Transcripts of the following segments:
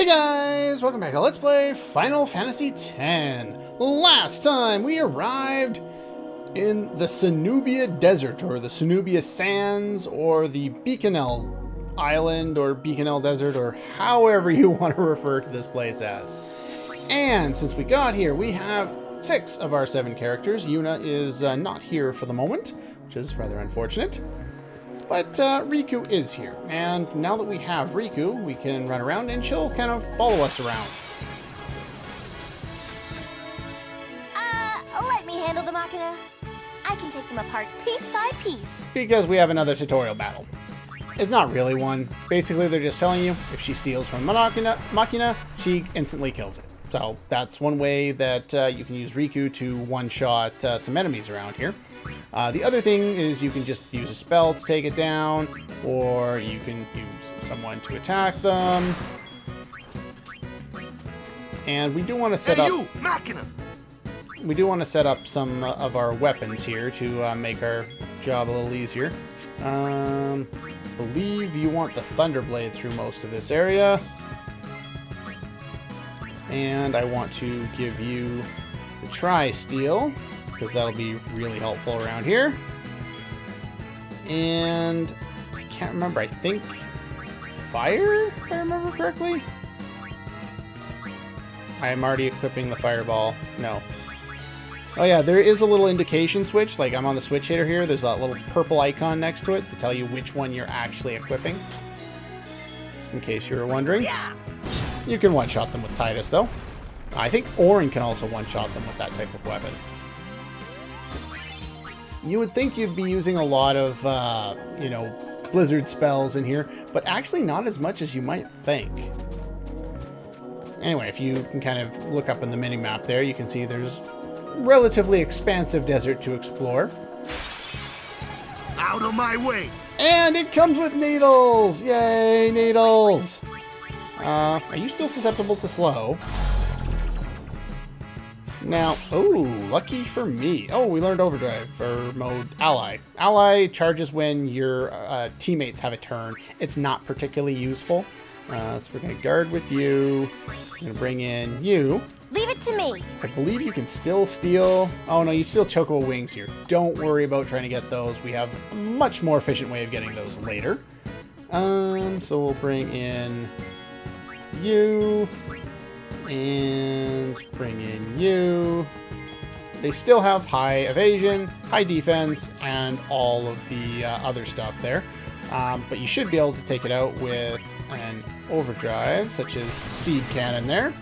guys! Welcome back to Let's Play Final Fantasy X. Last time we arrived in the Cenubia Desert, or the Cenubia Sands, or the Beaconell Island, or Beaconell Desert, or however you want to refer to this place as. And since we got here, we have 6 of our 7 characters. Yuna is not here for the moment, which is rather unfortunate. But Riku is here, and now that we have Riku, we can run around and she'll kind of follow us around. Let me handle the Machina. I can take them apart piece by piece. Because we have another tutorial battle. It's not really one. Basically, they're just telling you, if she steals from Machina, she instantly kills it. So that's one way that you can use Riku to one-shot some enemies around here. The other thing is you can just use a spell to take it down, or you can use someone to attack them. And we do want to set up... We do want to set up some of our weapons here to make our job a little easier. Believe you want the Thunderblade through most of this area. And I want to give you the Tri-Steel, because that'll be really helpful around here. And I can't remember, I think Fire, if I remember correctly? I'm already equipping the Fireball. No. Oh yeah, there is a little indication switch, like I'm on the switch hitter here, there's that little purple icon next to it to tell you which one you're actually equipping. Just in case you were wondering. You can one-shot them with Titus, though. I think Auron can also one-shot them with that type of weapon. You would think you'd be using a lot of, you know, Blizzard spells in here, but actually not as much as you might think. Anyway, if you can kind of look up in the mini-map there, you can see there's relatively expansive desert to explore. Out of my way! And it comes with needles! Yay, needles! Are you still susceptible to slow? Now, oh, lucky for me. Oh, we learned Overdrive for mode Ally. Ally charges when your teammates have a turn. It's not particularly useful. So we're going to guard with you. We're going to bring in you. Leave it to me. I believe you can still steal... Oh, no, you steal Chocobo Wings here. Don't worry about trying to get those. We have a much more efficient way of getting those later. So we'll bring in you. And bring in you. They still have high evasion, high defense, and all of the other stuff there. But you should be able to take it out with an overdrive, such as Seed Cannon there.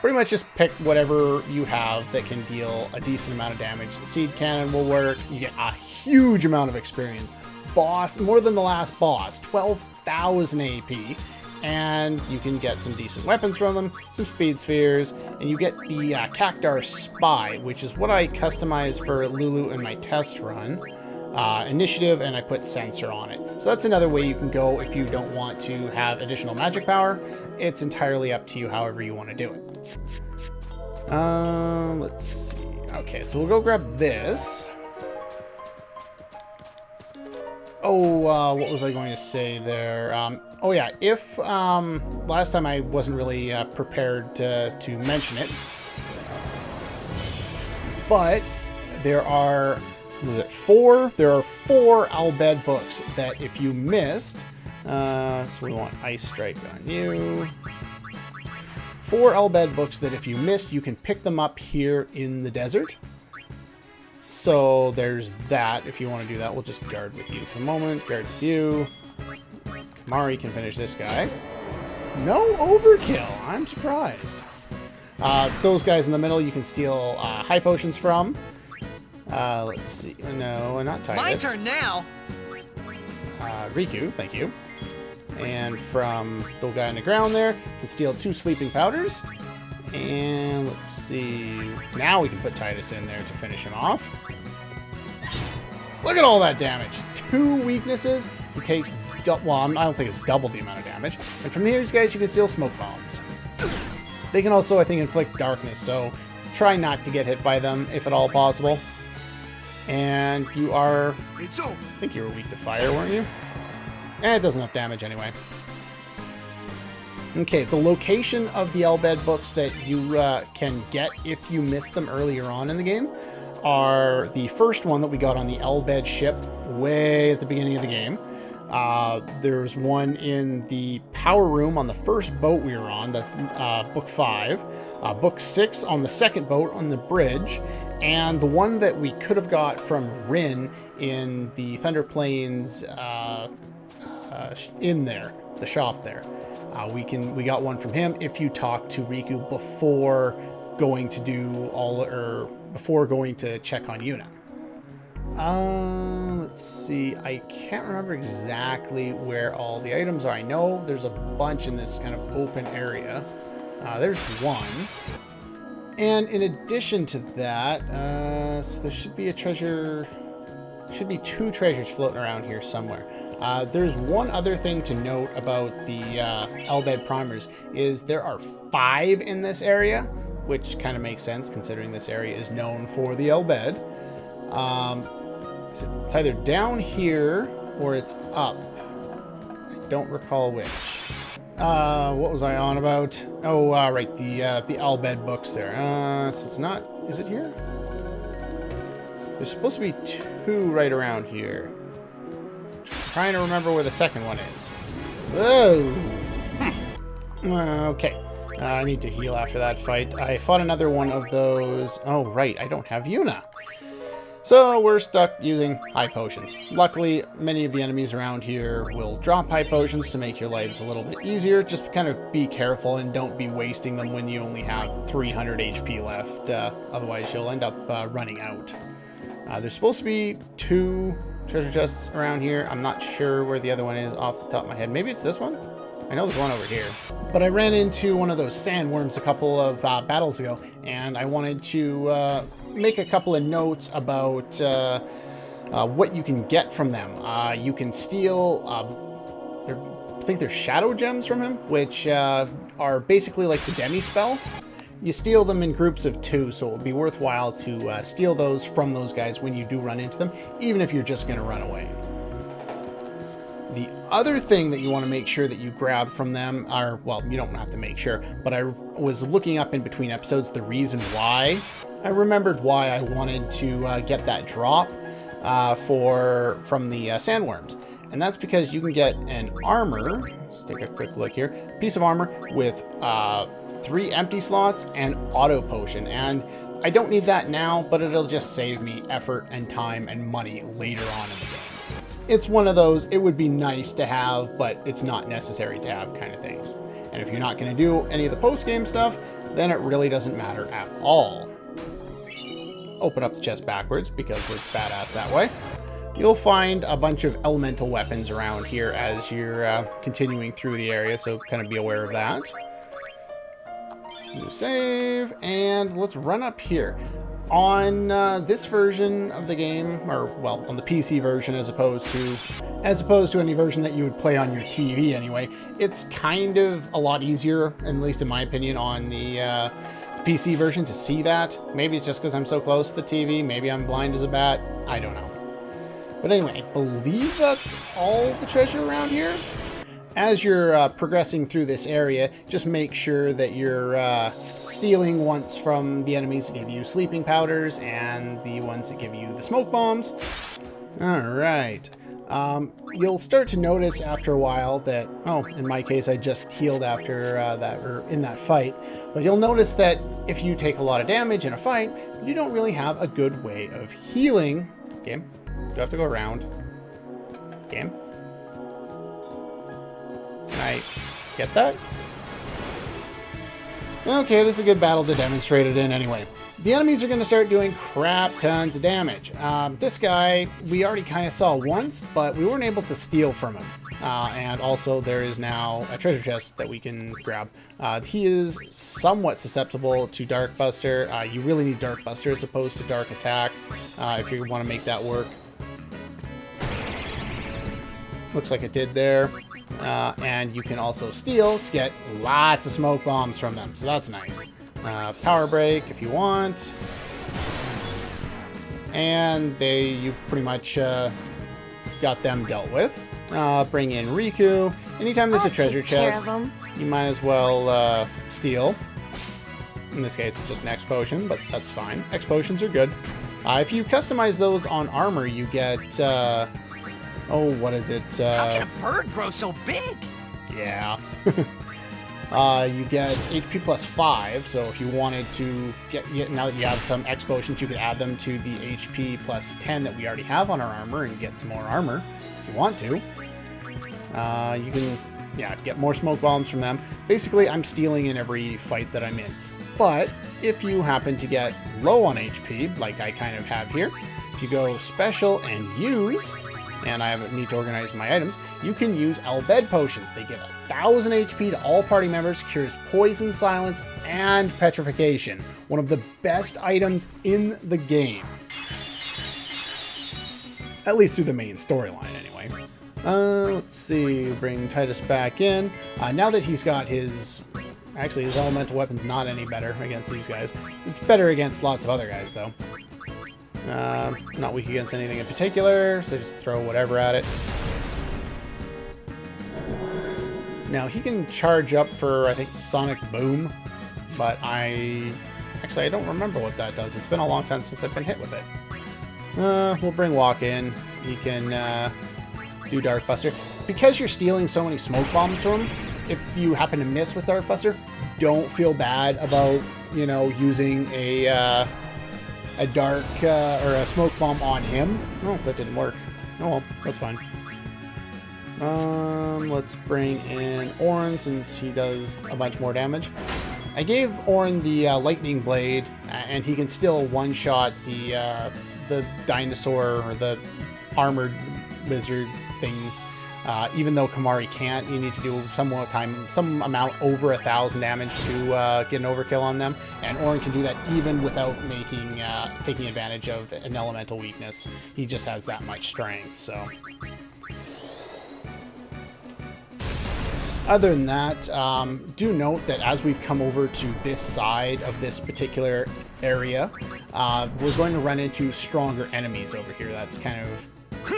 Pretty much just pick whatever you have that can deal a decent amount of damage. Seed Cannon will work. You get a huge amount of experience. Boss, more than the last boss, 12,000 AP. And you can get some decent weapons from them, some speed spheres, and you get the Cactar Spy, which is what I customized for Lulu in my test run. Initiative, and I put Sensor on it. So that's another way you can go if you don't want to have additional magic power. It's entirely up to you however you want to do it. Let's see. Okay, so we'll go grab this. Oh, what was I going to say there? Oh yeah, if last time I wasn't really prepared to mention it, but there are, was it 4? There are 4 Albed books that if you missed, so we want Ice Strike on you. 4 Albed books that if you missed, you can pick them up here in the desert. So there's that. If you want to do that, we'll just guard with you for a moment. Guard with you. Kamari can finish this guy. No overkill. I'm surprised. Those guys in the middle you can steal high potions from. Let's see. No, not Titus. My turn now. Riku, thank you. And from the guy on the ground there, you can steal 2 sleeping powders. And let's see. Now we can put Titus in there to finish him off. Look at all that damage. 2 weaknesses. He takes, well, I don't think it's double the amount of damage. And from these guys, you can steal smoke bombs. They can also, I think, inflict darkness. So try not to get hit by them if at all possible. And you are... It's over. I think you were weak to fire, weren't you? Eh, it does enough damage anyway. Okay, the location of the Albed books that you can get if you missed them earlier on in the game are the first one that we got on the Albed ship way at the beginning of the game. There's one in the power room on the first boat we were on. That's book 5. Book 6 on the second boat on the bridge. And the one that we could have got from Rin in the Thunder Plains in there, the shop there. We got one from him if you talk to Riku before going to before going to check on Yuna. Let's see. I can't remember exactly where all the items are. I know there's a bunch in this kind of open area. There's one. And in addition to that, so there should be a treasure. Should be 2 treasures floating around here somewhere. There's one other thing to note about the Albed primers is there are 5 in this area, which kind of makes sense considering this area is known for the Albed. It's either down here or it's up. I don't recall which. What was I on about? Oh, right, the Albed books there. So it's not. Is it here? There's supposed to be 2 right around here. Trying to remember where the second one is. Oh. Okay. I need to heal after that fight. I fought another one of those. Oh, right. I don't have Yuna. So we're stuck using high potions. Luckily, many of the enemies around here will drop high potions to make your lives a little bit easier. Just kind of be careful and don't be wasting them when you only have 300 HP left. Otherwise, you'll end up running out. There's supposed to be 2 treasure chests around here. I'm not sure where the other one is off the top of my head. Maybe it's this one? I know there's one over here. But I ran into one of those sandworms a couple of battles ago, and I wanted to make a couple of notes about what you can get from them. You can steal, I think they're shadow gems from him, which are basically like the demi spell. You steal them in groups of 2, so it would be worthwhile to steal those from those guys when you do run into them, even if you're just going to run away. The other thing that you want to make sure that you grab from them are, well, you don't have to make sure, but I was looking up in between episodes the reason why. I remembered why I wanted to get that drop from the sandworms. And that's because you can get an armor, let's take a quick look here, piece of armor with 3 empty slots and auto potion. And I don't need that now, but it'll just save me effort and time and money later on in the game. It's one of those, it would be nice to have, but it's not necessary to have kind of things. And if you're not going to do any of the post-game stuff, then it really doesn't matter at all. Open up the chest backwards because we're badass that way. You'll find a bunch of elemental weapons around here as you're continuing through the area, so kind of be aware of that. New save, and let's run up here. On this version of the game, or well, on the PC version as opposed to any version that you would play on your TV anyway, it's kind of a lot easier, at least in my opinion, on the PC version to see that. Maybe it's just because I'm so close to the TV, maybe I'm blind as a bat, I don't know. But anyway, I believe that's all the treasure around here. As you're progressing through this area, just make sure that you're stealing once from the enemies that give you sleeping powders and the ones that give you the smoke bombs. All right. You'll start to notice after a while that, oh, in my case, I just healed after that, or in that fight. But you'll notice that if you take a lot of damage in a fight, you don't really have a good way of healing. Game, do I have to go around? Game. Can I get that? Okay, this is a good battle to demonstrate it in anyway. The enemies are going to start doing crap tons of damage. This guy, we already kind of saw once, but we weren't able to steal from him. And also there is now a treasure chest that we can grab. He is somewhat susceptible to Dark Buster. You really need Dark Buster as opposed to Dark Attack if you want to make that work. Looks like it did there. And you can also steal to get lots of smoke bombs from them, so that's nice. Power break if you want. And you pretty much got them dealt with. Bring in Riku. Anytime there's a I'll treasure take care chest, of 'em. you might as well steal. In this case, it's just an X potion, but that's fine. X potions are good. If you customize those on armor, you get, oh, what is it? How can a bird grow so big? Yeah. You get HP plus 5, so if you wanted to now that you have some X potions, you could add them to the HP plus 10 that we already have on our armor and get some more armor if you want to. You can, yeah, get more smoke bombs from them. Basically, I'm stealing in every fight that I'm in. But if you happen to get low on HP, like I kind of have here, if you go special and use, and I need to organize my items, you can use Albed potions. They give 1,000 HP to all party members, cures poison, silence, and petrification. One of the best items in the game. At least through the main storyline, anyway. Let's see, bring Titus back in. Now that he's got his... Actually, his elemental weapon's not any better against these guys. It's better against lots of other guys, though. Not weak against anything in particular, so just throw whatever at it. Now, he can charge up for, I think, Sonic Boom, but I don't remember what that does. It's been a long time since I've been hit with it. We'll bring Walk in. He can do Dark Buster. Because you're stealing so many smoke bombs from him, if you happen to miss with Dark Buster, don't feel bad about, you know, using a dark or a smoke bomb on him. Oh, that didn't work. Oh well, that's fine. Let's bring in Orin since he does a bunch more damage. I gave Orin the lightning blade, and he can still one-shot the dinosaur or the armored lizard thing. Even though Kamari can't, you need to do some amount over 1,000 damage to get an overkill on them, and Orin can do that even without taking advantage of an elemental weakness. He just has that much strength, so. Other than that, do note that as we've come over to this side of this particular area, we're going to run into stronger enemies over here. That's kind of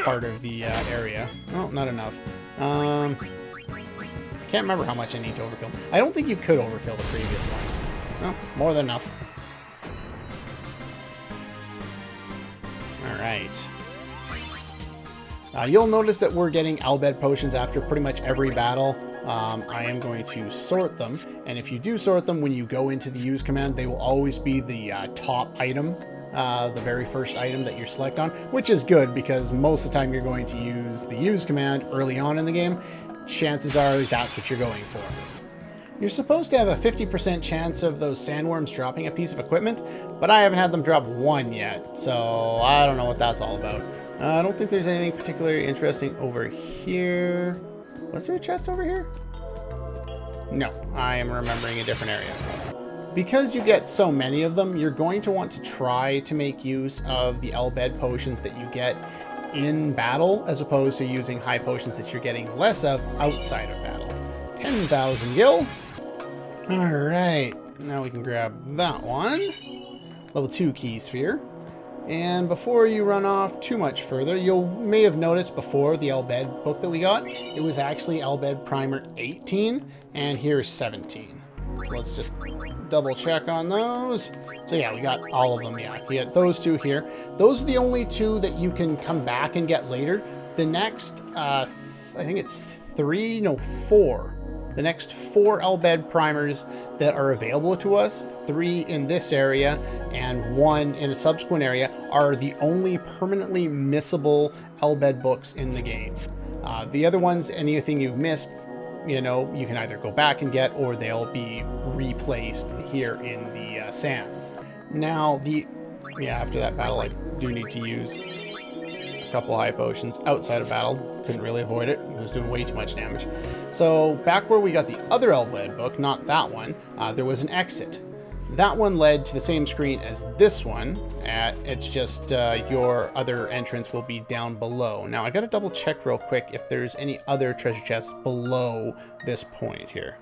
part of the area. Oh, not enough. I can't remember how much I need to overkill. I don't think you could overkill the previous one. Oh, more than enough. Alright. You'll notice that we're getting Albed potions after pretty much every battle. I am going to sort them, and if you do sort them, when you go into the use command, they will always be the top item. The very first item that you select on, which is good because most of the time you're going to use the use command early on in the game. Chances are that's what you're going for. You're supposed to have a 50% chance of those sandworms dropping a piece of equipment, but I haven't had them drop one yet, so I don't know what that's all about. I don't think there's anything particularly interesting over here. Was there a chest over here? No, I am remembering a different area. Because you get so many of them, you're going to want to try to make use of the Albed potions that you get in battle, as opposed to using high potions that you're getting less of outside of battle. 10,000 gil. Alright, now we can grab that one. Level 2 key sphere. And before you run off too much further, you may have noticed before the Albed book that we got, it was actually Albed Primer 18, and here's 17. So let's just double check on those. So yeah, we got all of them. Yeah, we got those two here. Those are the only two that you can come back and get later. The next, I think it's 4. The next 4 Albed primers that are available to us, 3 in this area and 1 in a subsequent area, are the only permanently missable Albed books in the game. The other ones, anything you've missed, you know, you can either go back and get, or they'll be replaced here in the sands. Now, after that battle, I do need to use a couple high potions outside of battle. Couldn't really avoid it. It was doing way too much damage. So back where we got the other Albed book, not that one, there was an exit. That one led to the same screen as this one. It's just your other entrance will be down below. Now I gotta double check real quick if there's any other treasure chests below this point here.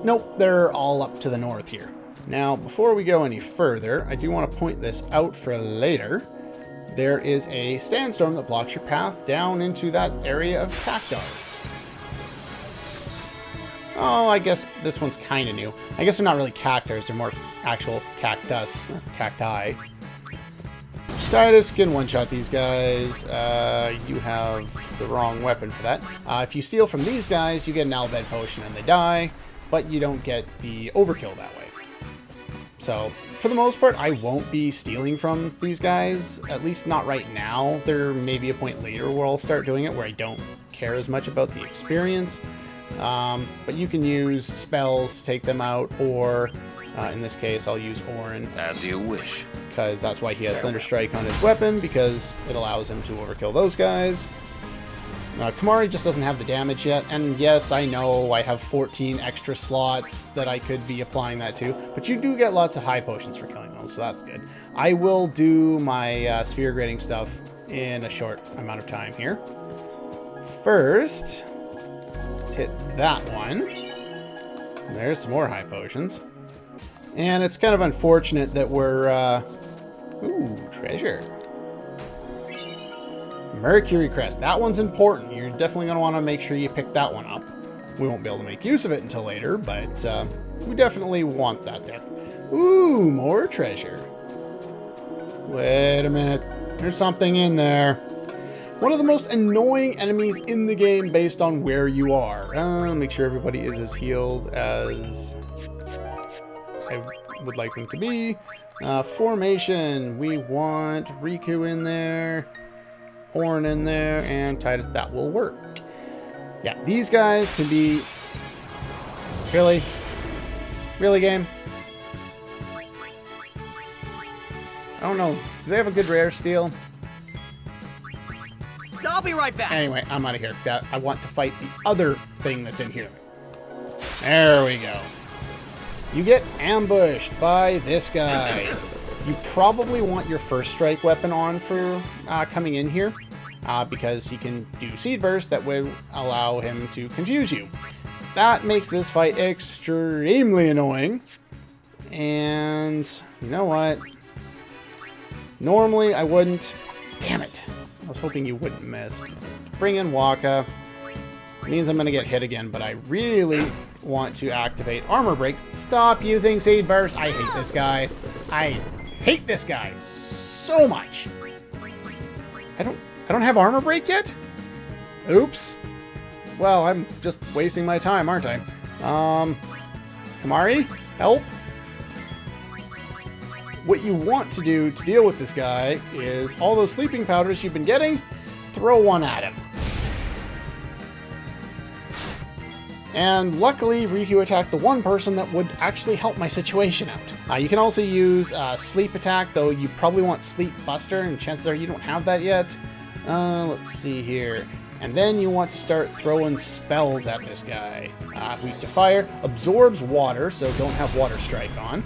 Nope, they're all up to the north here. Now before we go any further, I do want to point this out for later. there is a sandstorm that blocks your path down into that area of cactus. Oh, I guess this one's kind of new. I guess they're not really cactus, they're more actual cactus, cacti. Titus can one-shot these guys. You have the wrong weapon for that. If you steal from these guys, you get an Albed potion and they die, but you don't get the overkill that way. So, for the most part, I won't be stealing from these guys, at least not right now. There may be a point later where I'll start doing it where I don't care as much about the experience. But you can use spells to take them out, or in this case, I'll use Orin. As you wish. Because that's why he has Thunder Strike on his weapon, because it allows him to overkill those guys. Kimahri just doesn't have the damage yet, and yes, I know I have 14 extra slots that I could be applying that to, but you do get lots of high potions for killing those, so that's good. I will do my sphere grading stuff in a short amount of time here. First, let's hit that one. There's some more high potions. And it's kind of unfortunate that we're, ooh, treasure. Mercury Crest, that one's important. You're definitely going to want to make sure you pick that one up. We won't be able to make use of it until later, but we definitely want that there. Ooh, more treasure. Wait a minute. There's something in there. One of the most annoying enemies in the game based on where you are. Make sure everybody is as healed as I would like them to be. Formation. We want Riku in there, Orin in there, and Titus. That will work. Yeah, these guys can be... Really? Really, game? I don't know. Do they have a good rare steal? I'll be right back. Anyway, I'm out of here. I want to fight the other thing that's in here. There we go. You get ambushed by this guy. You probably want your first strike weapon on for coming in here, because he can do Seed Burst that will allow him to confuse you. That makes this fight extremely annoying. And you know what? Normally I wouldn't. Damn it. I was hoping you wouldn't miss. Bring in Waka. Means I'm going to get hit again, but I really want to activate Armor Break. Stop using Seed Burst. I hate this guy. I hate this guy so much. I don't have Armor Break yet? Oops. Well, I'm just wasting my time, aren't I? Kimahri, help. What you want to do to deal with this guy is all those sleeping powders you've been getting, throw one at him. And luckily, Riku attacked the one person that would actually help my situation out. You can also use Sleep Attack, though you probably want Sleep Buster, and chances are you don't have that yet. Let's see here. And then you want to start throwing spells at this guy. Weak to Fire, absorbs water, so don't have Water Strike on.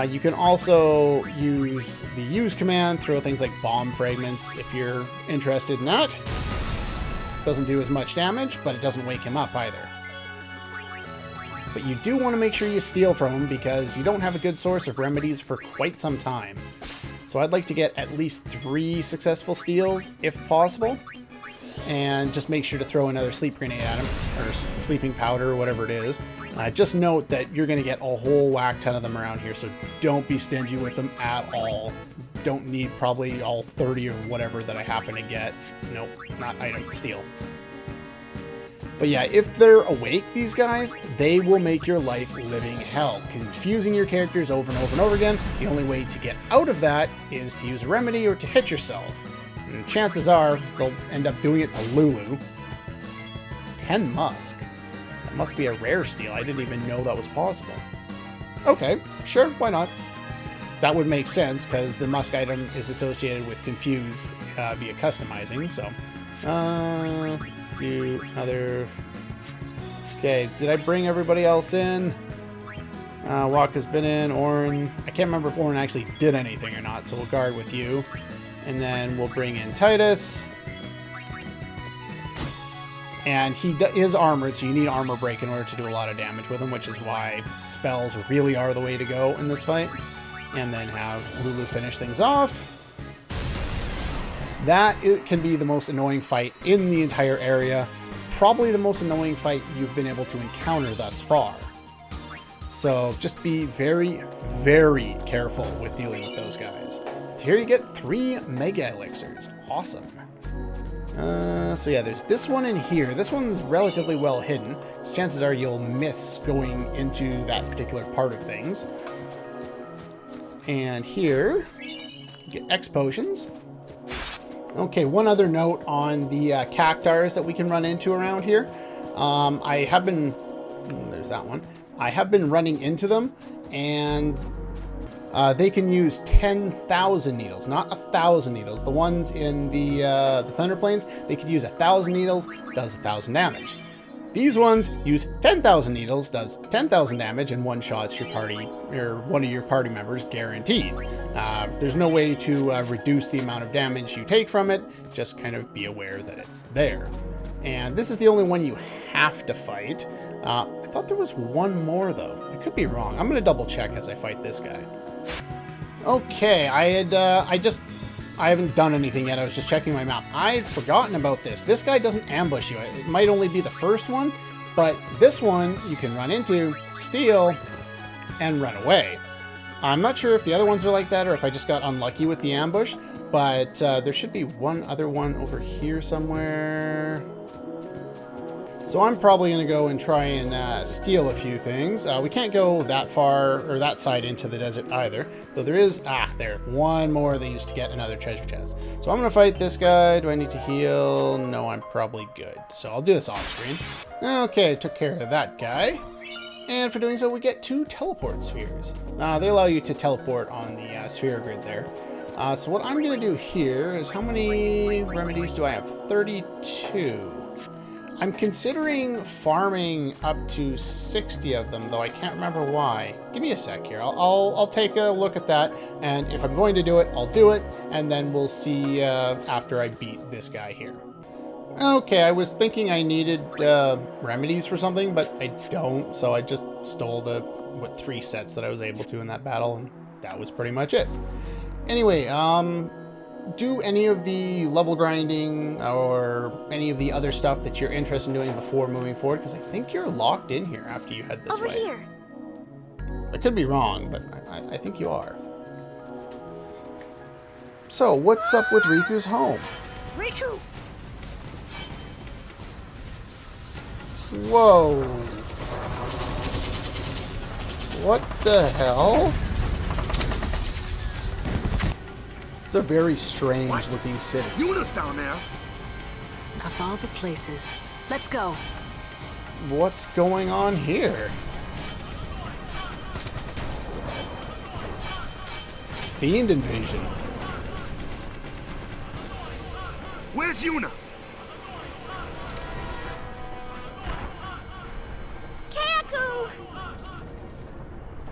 You can also use the Use command, throw things like Bomb Fragments if you're interested in that. Doesn't do as much damage, but it doesn't wake him up either. But you do want to make sure you steal from him because you don't have a good source of remedies for quite some time. So I'd like to get at least 3 successful steals if possible. And just make sure to throw another sleep grenade at him, or sleeping powder, or whatever it is. Just note that you're going to get a whole whack ton of them around here, so don't be stingy with them at all. Don't need probably all 30 or whatever that I happen to get. Nope, not item, steal. But yeah, if they're awake, these guys, they will make your life living hell, confusing your characters over and over and over again. The only way to get out of that is to use a remedy or to hit yourself. And chances are they'll end up doing it to Lulu. 10 Musk. That must be a rare steal. I didn't even know that was possible. Okay, sure, why not? That would make sense because the Musk item is associated with Confuse via customizing, so... let's do another... Okay, did I bring everybody else in? Waka's been in, Orin... I can't remember if Orin actually did anything or not, so we'll guard with you. And then we'll bring in Titus. And he is armored, so you need Armor Break in order to do a lot of damage with him, which is why spells really are the way to go in this fight. And then have Lulu finish things off. That it can be the most annoying fight in the entire area. Probably the most annoying fight you've been able to encounter thus far. So just be very, very careful with dealing with those guys. Here you get 3 Mega Elixirs. Awesome. So yeah, there's this one in here. This one's relatively well hidden. So chances are you'll miss going into that particular part of things. And here, you get X potions. Okay, one other note on the cactars that we can run into around here. I have been... there's that one. I have been running into them, and they can use 10,000 needles, not 1,000 needles. The ones in the Thunder Plains, they could use 1,000 needles, does 1,000 damage. These ones use 10,000 needles, does 10,000 damage, and one-shots your party, or one of your party members, guaranteed. There's no way to reduce the amount of damage you take from it, just kind of be aware that it's there. And this is the only one you have to fight. I thought there was one more, though. I could be wrong. I'm going to double check as I fight this guy. Okay, I haven't done anything yet. I was just checking my map. I'd forgotten about this. This guy doesn't ambush you. It might only be the first one, but this one you can run into, steal, and run away. I'm not sure if the other ones are like that or if I just got unlucky with the ambush, but there should be one other one over here somewhere. So I'm probably going to go and try and steal a few things. We can't go that far or that side into the desert either. Though there is, there, one more they used to get another treasure chest. So I'm going to fight this guy. Do I need to heal? No, I'm probably good. So I'll do this off screen. Okay, I took care of that guy. And for doing so, we get 2 teleport spheres. They allow you to teleport on the sphere grid there. So what I'm going to do here is, how many remedies do I have? 32. I'm considering farming up to 60 of them, though I can't remember why. Give me a sec here. I'll take a look at that, and if I'm going to do it, I'll do it, and then we'll see after I beat this guy here. Okay, I was thinking I needed remedies for something, but I don't, so I just stole the 3 sets that I was able to in that battle, and that was pretty much it. Anyway, do any of the level grinding or any of the other stuff that you're interested in doing before moving forward, because I think you're locked in here after you head this way. Over here. I could be wrong, but I think you are. So, what's up with Riku's home? Riku! Whoa. What the hell? It's a very strange looking city. Yuna's down there. Of all the places. Let's go. What's going on here? Fiend invasion. Where's Yuna? Kaku!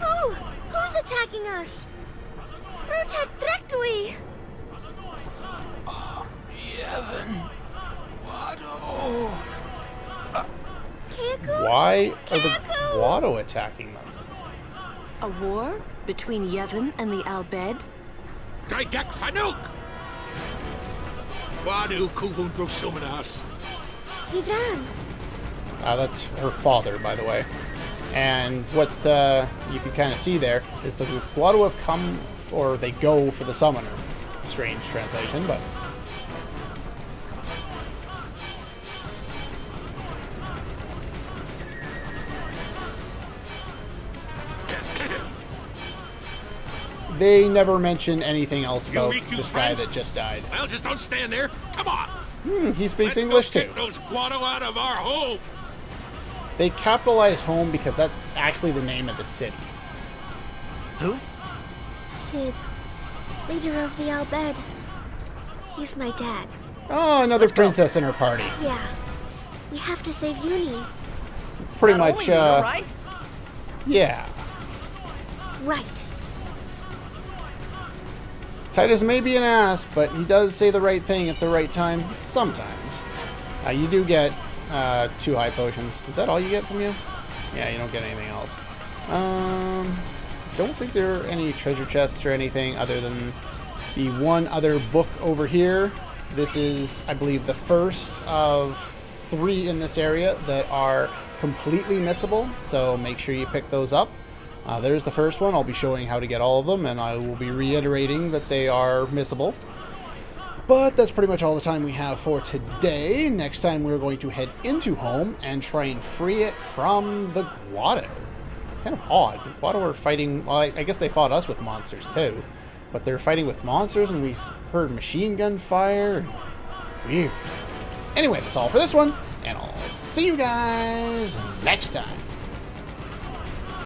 Oh, who's attacking us? Protect directly! Yevon. Wado. Kaku? Why are the Kaku! Guado attacking them? A war between Yevon and the Albed? Daigek Fanuk! Wado Kuvun Drosumanas. Vidran. That's her father, by the way. And what you can kind of see there is the Guado have come, or they go for the summoner. Strange translation, but... They never mention anything else about this guy that just died. Well, just don't stand there. Come on. He speaks Let's English go too. Take those Guado out of our home. They capitalize home because that's actually the name of the city. Who? Sid, leader of the Albed. He's my dad. Oh, another princess in her party. Yeah. We have to save Uni. Pretty Not much, only Yuna, right? yeah. Right. Titus may be an ass, but he does say the right thing at the right time sometimes. You do get 2 high potions. Is that all you get from you? Yeah, you don't get anything else. Don't think there are any treasure chests or anything other than the one other book over here. This is, I believe, the first of 3 in this area that are completely missable, so make sure you pick those up. There's the first one. I'll be showing how to get all of them, and I will be reiterating that they are missable. But that's pretty much all the time we have for today. Next time we're going to head into home and try and free it from the Guado. Kind of odd. The Guado were fighting... Well, I guess they fought us with monsters too. But they're fighting with monsters and we heard machine gun fire. Weird. Anyway, that's all for this one. And I'll see you guys next time.